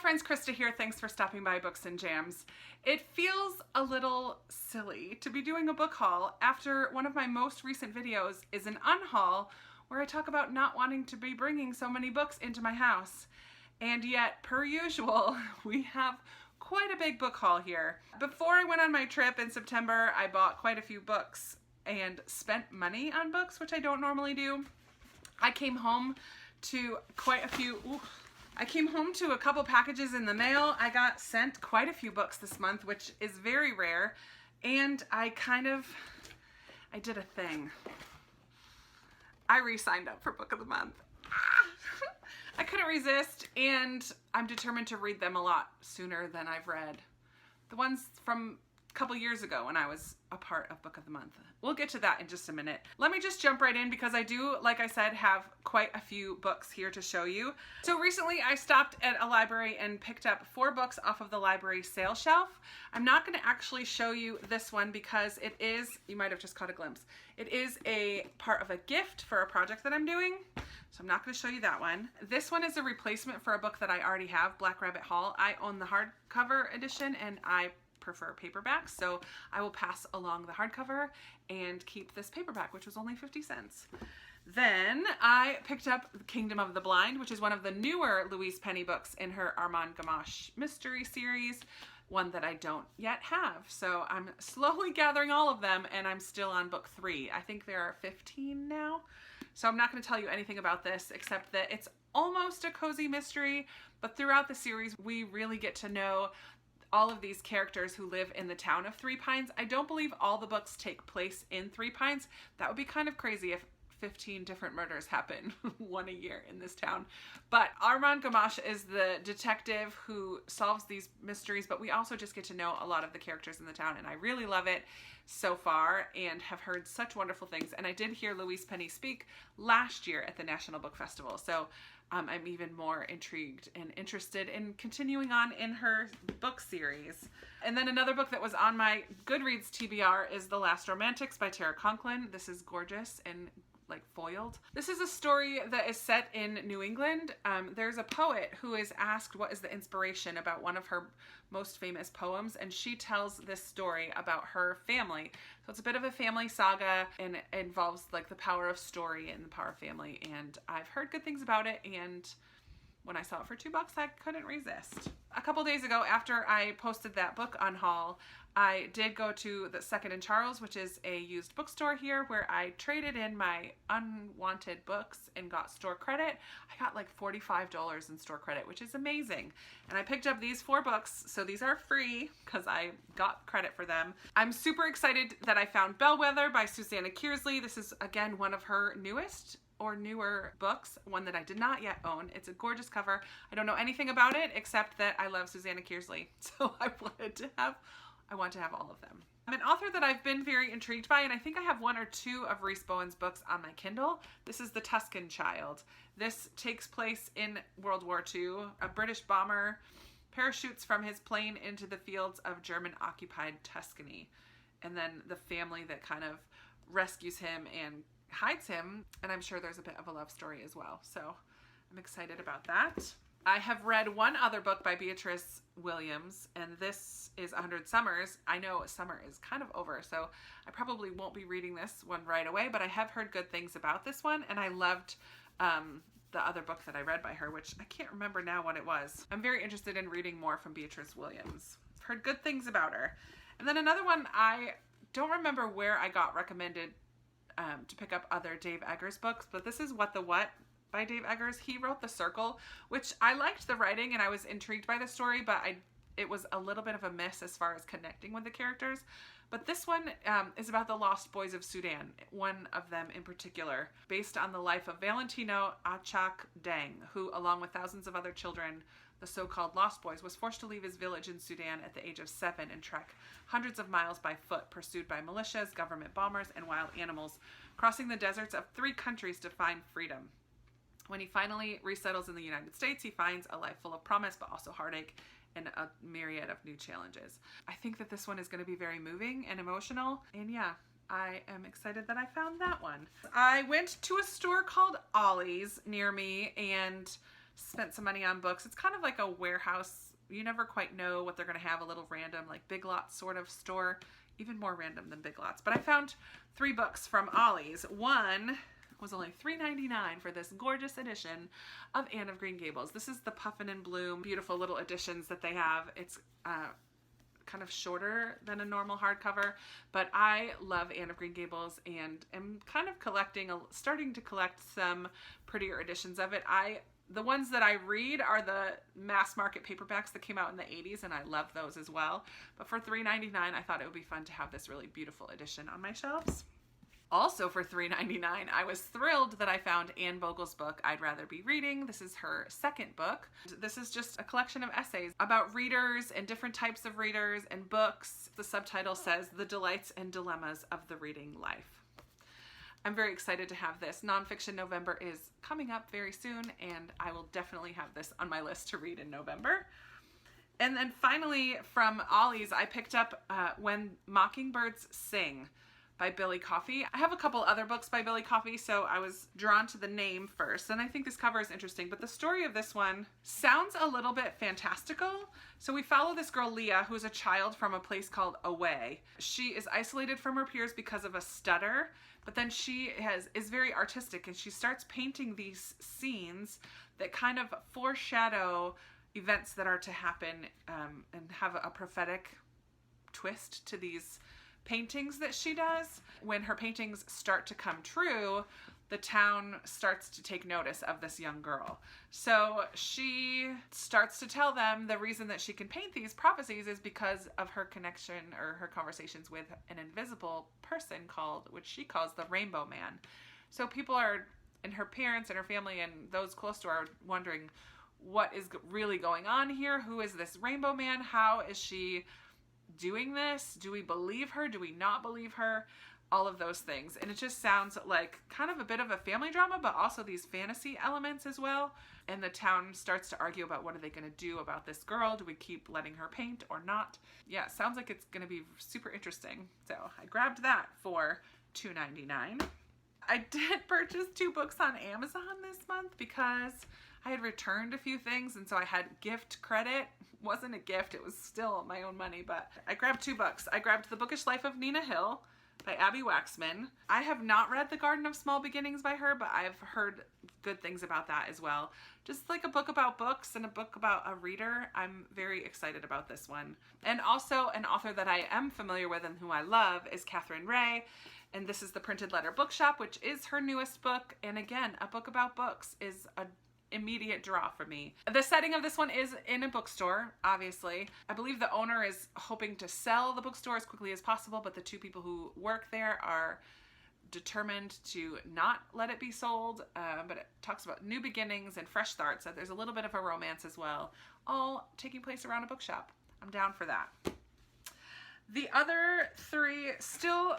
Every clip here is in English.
friends, Krista here. Thanks for stopping by Books and Jams. It feels a little silly to be doing a book haul after one of my most recent videos is an unhaul where I talk about not wanting to be bringing so many books into my house. And yet, per usual, we have quite a big book haul here. Before I went on my trip in September, I bought quite a few books and spent money on books, which I don't normally do. I came home to quite a few... I came home to a couple packages in the mail. I got sent quite a few books this month, which is very rare. And I did a thing. I re-signed up for Book of the Month. I couldn't resist, and I'm determined to read them a lot sooner than I've read the ones from a couple years ago when I was a part of Book of the Month. We'll get to that in just a minute. Let me just jump right in because I do, like I said, have quite a few books here to show you. So recently I stopped at a library and picked up 4 books off of the library sale shelf. I'm not going to actually show you this one because it is, you might have just caught a glimpse, it is a part of a gift for a project that I'm doing. So I'm not going to show you that one. This one is a replacement for a book that I already have, Black Rabbit Hall. I own the hardcover edition and I prefer paperbacks, so I will pass along the hardcover and keep this paperback, which was only 50 cents. Then I picked up Kingdom of the Blind, which is one of the newer Louise Penny books in her Armand Gamache mystery series, one that I don't yet have. So I'm slowly gathering all of them and I'm still on book 3. I think there are 15 now. So I'm not going to tell you anything about this except that it's almost a cozy mystery, but throughout the series we really get to know all of these characters who live in the town of Three Pines. I don't believe all the books take place in Three Pines. That would be kind of crazy if 15 different murders happen one a year in this town. But Armand Gamache is the detective who solves these mysteries, but we also just get to know a lot of the characters in the town, and I really love it so far and have heard such wonderful things. And I did hear Louise Penny speak last year at the National Book Festival, so I'm even more intrigued and interested in continuing on in her book series. And then another book that was on my Goodreads TBR is The Last Romantics by Tara Conklin. This is gorgeous and like foiled. This is a story that is set in New England. There's a poet who is asked what is the inspiration about one of her most famous poems, and she tells this story about her family. So it's a bit of a family saga, and it involves like the power of story and the power of family, and I've heard good things about it, and when I saw it for $2, I couldn't resist. A couple days ago, after I posted that book on haul, I did go to the Second and Charles, which is a used bookstore here, where I traded in my unwanted books and got store credit. I got like $45 in store credit, which is amazing. And I picked up these 4 books, so these are free because I got credit for them. I'm super excited that I found Bellwether by Susanna Kearsley. This is, again, one of her newest or newer books, one that I did not yet own. It's a gorgeous cover. I don't know anything about it except that I love Susanna Kearsley, so I want to have all of them. I'm an author that I've been very intrigued by, and I think I have 1 or 2 of Rhys Bowen's books on my Kindle. This is The Tuscan Child. This takes place in World War II. A British bomber parachutes from his plane into the fields of German-occupied Tuscany, and then the family that kind of rescues him and hides him, and I'm sure there's a bit of a love story as well. So I'm excited about that. I have read one other book by Beatrice Williams, and this is 100 Summers. I know summer is kind of over, so I probably won't be reading this one right away, but I have heard good things about this one, and I loved the other book that I read by her, which I can't remember now what it was. I'm very interested in reading more from Beatrice Williams. I've heard good things about her. And then another one, I don't remember where I got recommended to pick up other Dave Eggers books, but this is What the What by Dave Eggers. He wrote The Circle, which I liked the writing and I was intrigued by the story, but it was a little bit of a miss as far as connecting with the characters. But this one is about the Lost Boys of Sudan, one of them in particular, based on the life of Valentino Achak Deng, who, along with thousands of other children, the so-called Lost Boys, was forced to leave his village in Sudan at the age of 7 and trek hundreds of miles by foot, pursued by militias, government bombers, and wild animals, crossing the deserts of 3 countries to find freedom. When he finally resettles in the United States, he finds a life full of promise, but also heartache and a myriad of new challenges. I think that this one is going to be very moving and emotional, and yeah, I am excited that I found that one. I went to a store called Ollies near me and spent some money on books. It's kind of like a warehouse. You never quite know what they're going to have, a little random, like Big Lots sort of store, even more random than Big Lots. But I found 3 books from Ollie's. One was only $3.99 for this gorgeous edition of Anne of Green Gables. This is the Puffin and Bloom, beautiful little editions that they have. It's kind of shorter than a normal hardcover, but I love Anne of Green Gables and am kind of starting to collect some prettier editions of it. The ones that I read are the mass market paperbacks that came out in the 80s, and I love those as well. But for $3.99, I thought it would be fun to have this really beautiful edition on my shelves. Also for $3.99, I was thrilled that I found Anne Vogel's book, I'd Rather Be Reading. This is her second book. This is just a collection of essays about readers and different types of readers and books. The subtitle says, The Delights and Dilemmas of the Reading Life. I'm very excited to have this. Nonfiction November is coming up very soon, and I will definitely have this on my list to read in November. And then finally from Ollie's, I picked up When Mockingbirds Sing by Billy Coffey. I have a couple other books by Billy Coffey, so I was drawn to the name first, and I think this cover is interesting, but the story of this one sounds a little bit fantastical. So we follow this girl, Leah, who is a child from a place called Away. She is isolated from her peers because of a stutter, but then she is very artistic, and she starts painting these scenes that kind of foreshadow events that are to happen and have a prophetic twist to these paintings that she does. When her paintings start to come true, the town starts to take notice of this young girl. So she starts to tell them the reason that she can paint these prophecies is because of her connection or her conversations with an invisible person which she calls the Rainbow Man. So people and her parents and her family and those close to her are wondering what is really going on here. Who is this Rainbow Man? How is she doing this? Do we believe her? Do we not believe her? All of those things. And it just sounds like kind of a bit of a family drama, but also these fantasy elements as well. And the town starts to argue about what are they going to do about this girl? Do we keep letting her paint or not? Yeah, it sounds like it's going to be super interesting. So I grabbed that for $2.99. I did purchase 2 books on Amazon this month because I had returned a few things, and so I had gift credit. Wasn't a gift, it was still my own money, but I grabbed 2 books. I grabbed The Bookish Life of Nina Hill by Abby Waxman. I have not read The Garden of Small Beginnings by her, but I've heard good things about that as well. Just like a book about books and a book about a reader, I'm very excited about this one. And also an author that I am familiar with and who I love is Catherine Ray, and this is The Printed Letter Bookshop, which is her newest book. And again, a book about books is a immediate draw for me. The setting of this one is in a bookstore, obviously. I believe the owner is hoping to sell the bookstore as quickly as possible, but the 2 people who work there are determined to not let it be sold. But it talks about new beginnings and fresh starts. So there's a little bit of a romance as well, all taking place around a bookshop. I'm down for that. The other 3, still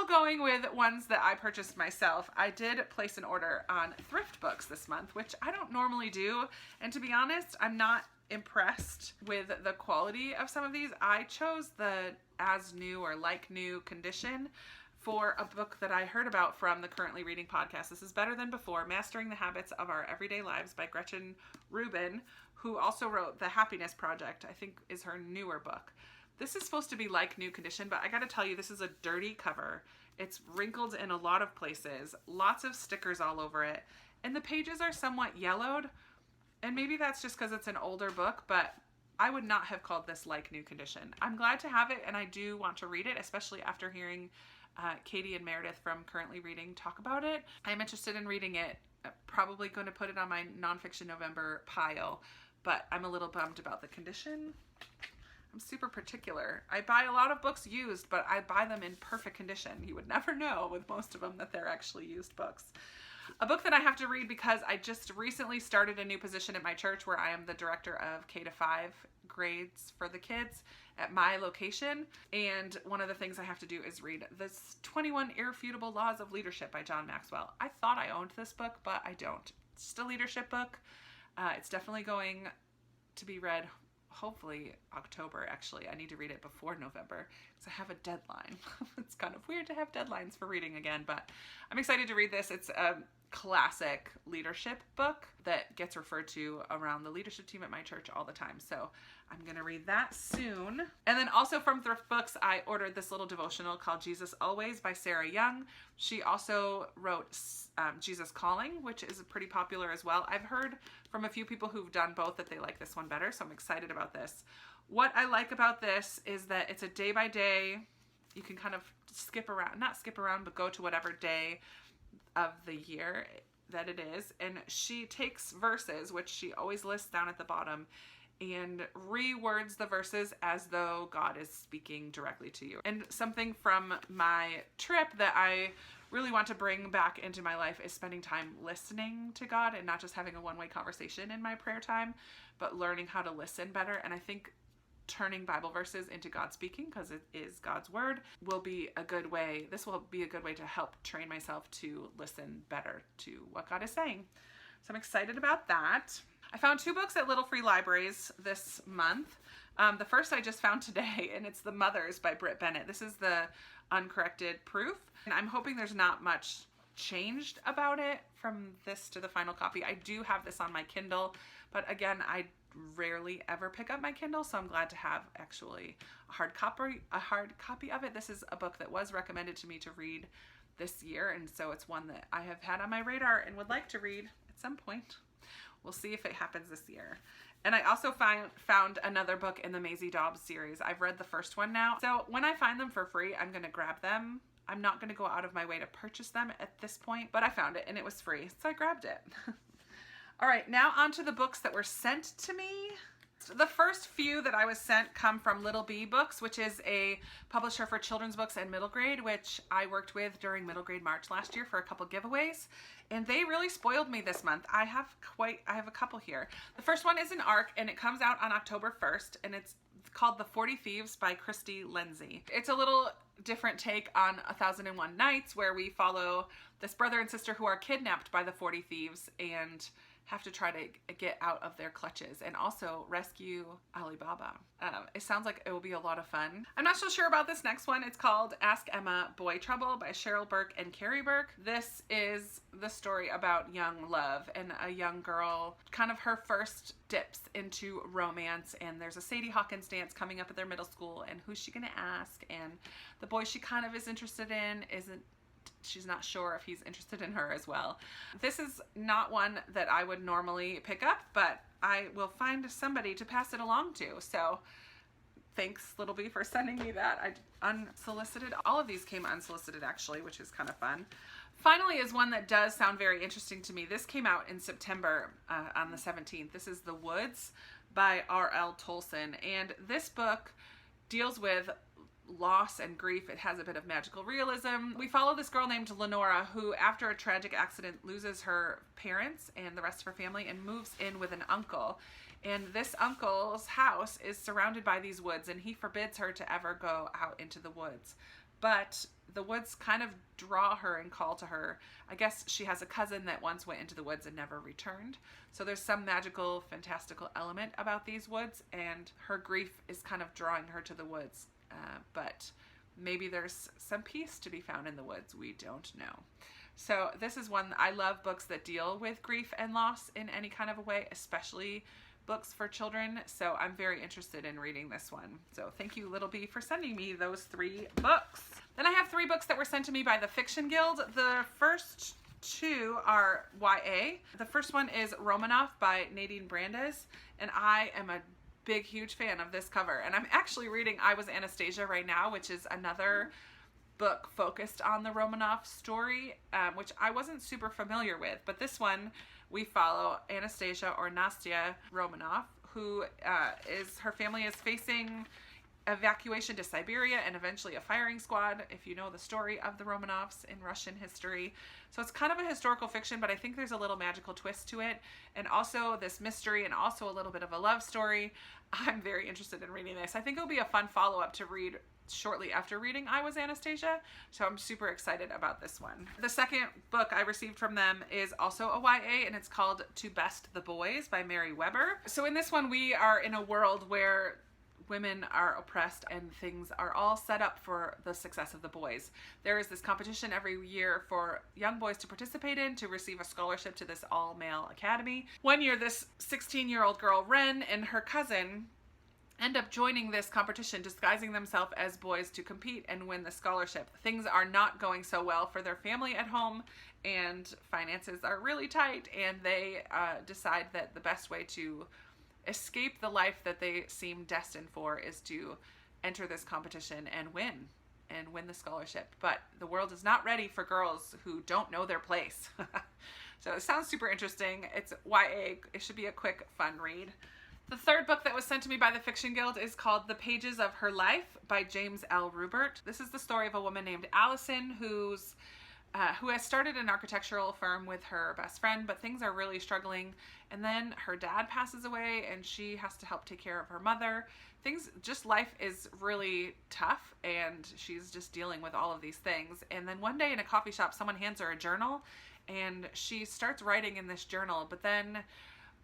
going with ones that I purchased myself. I did place an order on Thrift books this month, which I don't normally do. And to be honest, I'm not impressed with the quality of some of these. I chose the as new or like new condition for a book that I heard about from the Currently Reading podcast. This is Better Than Before, Mastering the Habits of Our Everyday Lives by Gretchen Rubin, who also wrote The Happiness Project, I think is her newer book. This is supposed to be like new condition, but I gotta tell you, this is a dirty cover. It's wrinkled in a lot of places, lots of stickers all over it, and the pages are somewhat yellowed, and maybe that's just because it's an older book, but I would not have called this like new condition. I'm glad to have it, and I do want to read it, especially after hearing Katie and Meredith from Currently Reading talk about it. I'm interested in reading it, probably going to put it on my Nonfiction November pile, but I'm a little bummed about the condition. I'm super particular. I buy a lot of books used, but I buy them in perfect condition. You would never know with most of them that they're actually used books. A book that I have to read because I just recently started a new position at my church where I am the director of K-5 grades for the kids at my location. And one of the things I have to do is read this 21 Irrefutable Laws of Leadership by John Maxwell. I thought I owned this book, but I don't. It's just a leadership book. It's definitely going to be read hopefully October. Actually, I need to read it before November because I have a deadline. It's kind of weird to have deadlines for reading again, but I'm excited to read this. It's classic leadership book that gets referred to around the leadership team at my church all the time. So I'm going to read that soon. And then also from Thrift Books, I ordered this little devotional called Jesus Always by Sarah Young. She also wrote Jesus Calling, which is pretty popular as well. I've heard from a few people who've done both that they like this one better, so I'm excited about this. What I like about this is that it's a day by day. You can kind of not skip around, but go to whatever day of the year that it is. And she takes verses, which she always lists down at the bottom, and rewords the verses as though God is speaking directly to you. And something from my trip that I really want to bring back into my life is spending time listening to God and not just having a one-way conversation in my prayer time, but learning how to listen better. And I think turning Bible verses into God speaking, because it is God's word, will be a good way. This will be a good way to help train myself to listen better to what God is saying. So I'm excited about that. I found 2 books at Little Free Libraries this month. The first I just found today, and it's The Mothers by Britt Bennett. This is the uncorrected proof, and I'm hoping there's not much changed about it from this to the final copy. I do have this on my Kindle, but again, I rarely ever pick up my Kindle, so I'm glad to have actually a hard copy of it. This is a book that was recommended to me to read this year, and so it's one that I have had on my radar and would like to read at some point. We'll see if it happens this year. And I also found another book in the Maisie Dobbs series. I've read the first one now, so when I find them for free, I'm going to grab them. I'm not going to go out of my way to purchase them at this point, but I found it and it was free, so I grabbed it. All right, now on to the books that were sent to me. The first few that I was sent come from Little Bee Books, which is a publisher for children's books and middle grade, which I worked with during middle grade March last year for a couple giveaways. And they really spoiled me this month. I have a couple here. The first one is an ARC, and it comes out on October 1st, and it's called The 40 Thieves by Christy Lindsay. It's a little different take on 1001 Nights, where we follow this brother and sister who are kidnapped by the 40 thieves and have to try to get out of their clutches and also rescue Alibaba. It sounds like it will be a lot of fun. I'm not so sure about this next one. It's called Ask Emma, Boy Trouble by Cheryl Burke and Carrie Burke. This is the story about young love and a young girl, kind of her first dips into romance, and there's a Sadie Hawkins dance coming up at their middle school, and who's she gonna ask? And the boy she kind of is interested in she's not sure if he's interested in her as well. This is not one that I would normally pick up, but I will find somebody to pass it along to. So thanks, Little Bee, for sending me that. Unsolicited. All of these came unsolicited, actually, which is kind of fun. Finally is one that does sound very interesting to me. This came out in September on the 17th. This is The Woods by R.L. Tolson. And this book deals with loss and grief. It has a bit of magical realism. We follow this girl named Lenora who, after a tragic accident, loses her parents and the rest of her family and moves in with an uncle. And this uncle's house is surrounded by these woods, and he forbids her to ever go out into the woods. But the woods kind of draw her and call to her. I guess she has a cousin that once went into the woods and never returned. So there's some magical, fantastical element about these woods, and her grief is kind of drawing her to the woods. But maybe there's some peace to be found in the woods. We don't know. So this is one, I love books that deal with grief and loss in any kind of a way, especially books for children. So I'm very interested in reading this one. So thank you, Little Bee, for sending me those 3 books. Then I have 3 books that were sent to me by the Fiction Guild. The first 2 are YA. The first one is Romanoff by Nadine Brandes, and I am a huge fan of this cover. And I'm actually reading I Was Anastasia right now, which is another book focused on the Romanoff story, which I wasn't super familiar with. But this one, we follow Anastasia, or Nastya Romanoff, who her family is facing evacuation to Siberia and eventually a firing squad, if you know the story of the Romanovs in Russian history. So it's kind of a historical fiction, but I think there's a little magical twist to it, and also this mystery, and also a little bit of a love story. I'm very interested in reading this. I think it'll be a fun follow-up to read shortly after reading I Was Anastasia, so I'm super excited about this one. The second book I received from them is also a YA, and it's called To Best the Boys by Mary Weber. So in this one, we are in a world where women are oppressed and things are all set up for the success of the boys. There is this competition every year for young boys to participate in to receive a scholarship to this all-male academy. One year, this 16-year-old girl, Ren, and her cousin end up joining this competition, disguising themselves as boys to compete and win the scholarship. Things are not going so well for their family at home, and finances are really tight, and they decide that the best way to escape the life that they seem destined for is to enter this competition and win the scholarship. But the world is not ready for girls who don't know their place. So it sounds super interesting. It's YA. It should be a quick, fun read. The third book that was sent to me by the Fiction Guild is called The Pages of Her Life by James L. Rubert. This is the story of a woman named Allison who has started an architectural firm with her best friend, but things are really struggling. And then her dad passes away and she has to help take care of her mother. Life is really tough and she's just dealing with all of these things. And then one day in a coffee shop, someone hands her a journal and she starts writing in this journal, but then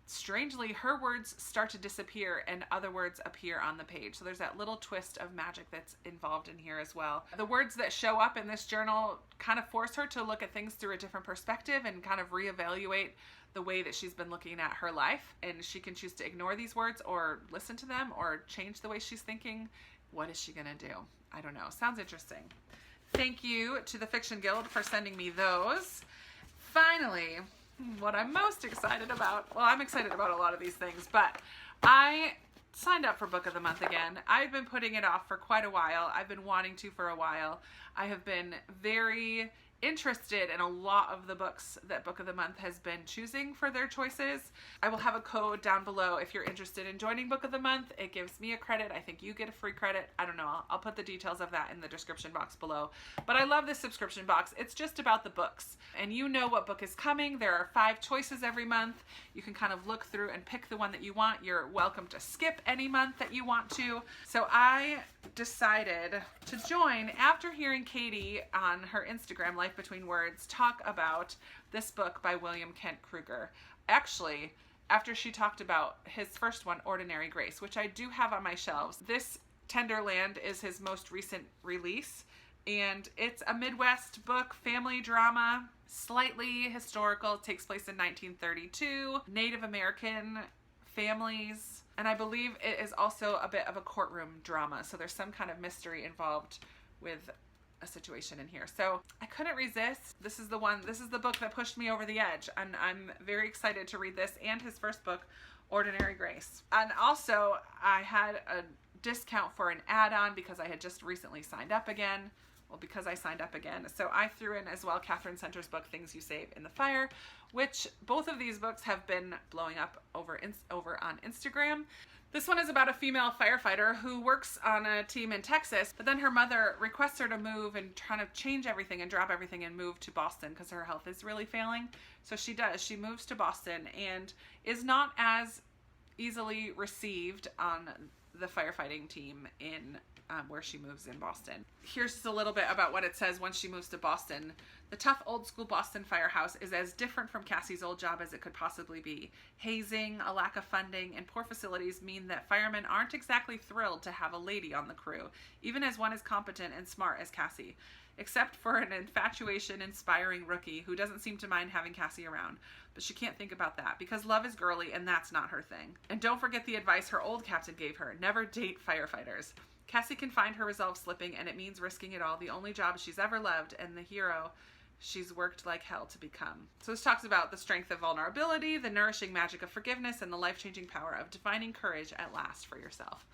strangely, her words start to disappear and other words appear on the page. So there's that little twist of magic that's involved in here as well. The words that show up in this journal kind of force her to look at things through a different perspective and kind of reevaluate the way that she's been looking at her life. And she can choose to ignore these words or listen to them or change the way she's thinking. What is she gonna do? I don't know. Sounds interesting. Thank you to the Fiction Guild for sending me those. Finally, what I'm most excited about, well, I'm excited about a lot of these things, but I signed up for Book of the Month again. I've been putting it off for quite a while. I've been wanting to for a while. I have been very interested in a lot of the books that Book of the Month has been choosing for their choices. I will have a code down below if you're interested in joining Book of the Month. It gives me a credit. I think you get a free credit. I don't know. I'll put the details of that in the description box below. But I love this subscription box. It's just about the books. And you know what book is coming. There are 5 choices every month. You can kind of look through and pick the one that you want. You're welcome to skip any month that you want to. So I decided to join after hearing Katie on her Instagram, Life Between Words, talk about this book by William Kent Kruger. Actually, after she talked about his first one, Ordinary Grace, which I do have on my shelves. This Tenderland is his most recent release, and it's a Midwest book, family drama, slightly historical. It takes place in 1932, Native American families, and I believe it is also a bit of a courtroom drama, so there's some kind of mystery involved with a situation in here. So I couldn't resist. This is the book that pushed me over the edge, and I'm very excited to read this and his first book, Ordinary Grace. And also I had a discount for an add-on because I had just recently signed up again. Well, because I signed up again. So I threw in as well Catherine Center's book, Things You Save in the Fire, which both of these books have been blowing up over on Instagram. This one is about a female firefighter who works on a team in Texas, but then her mother requests her to move and try to change everything and drop everything and move to Boston because her health is really failing. So she does. She moves to Boston and is not as easily received on the firefighting team in where she moves in Boston. Here's just a little bit about what it says when she moves to Boston. The tough old school Boston firehouse is as different from Cassie's old job as it could possibly be. Hazing, a lack of funding, and poor facilities mean that firemen aren't exactly thrilled to have a lady on the crew, even as one as competent and smart as Cassie. Except for an infatuation-inspiring rookie who doesn't seem to mind having Cassie around. But she can't think about that because love is girly and that's not her thing. And don't forget the advice her old captain gave her: never date firefighters. Cassie can find her resolve slipping, and it means risking it all, the only job she's ever loved and the hero she's worked like hell to become. So this talks about the strength of vulnerability, the nourishing magic of forgiveness, and the life-changing power of defining courage at last for yourself.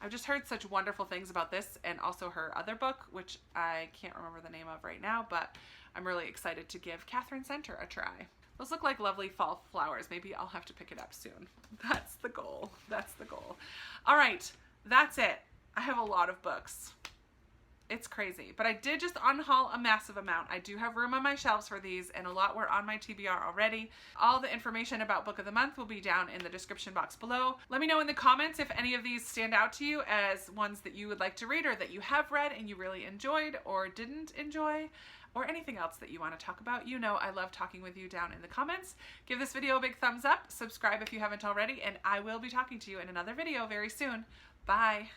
I've just heard such wonderful things about this and also her other book, which I can't remember the name of right now, but I'm really excited to give Catherine Center a try. Those look like lovely fall flowers. Maybe I'll have to pick it up soon. That's the goal. That's the goal. All right, that's it. I have a lot of books. It's crazy, but I did just unhaul a massive amount. I do have room on my shelves for these, and a lot were on my TBR already. All the information about Book of the Month will be down in the description box below. Let me know in the comments if any of these stand out to you as ones that you would like to read or that you have read and you really enjoyed or didn't enjoy, or anything else that you want to talk about. You know I love talking with you down in the comments. Give this video a big thumbs up, subscribe if you haven't already, and I will be talking to you in another video very soon. Bye.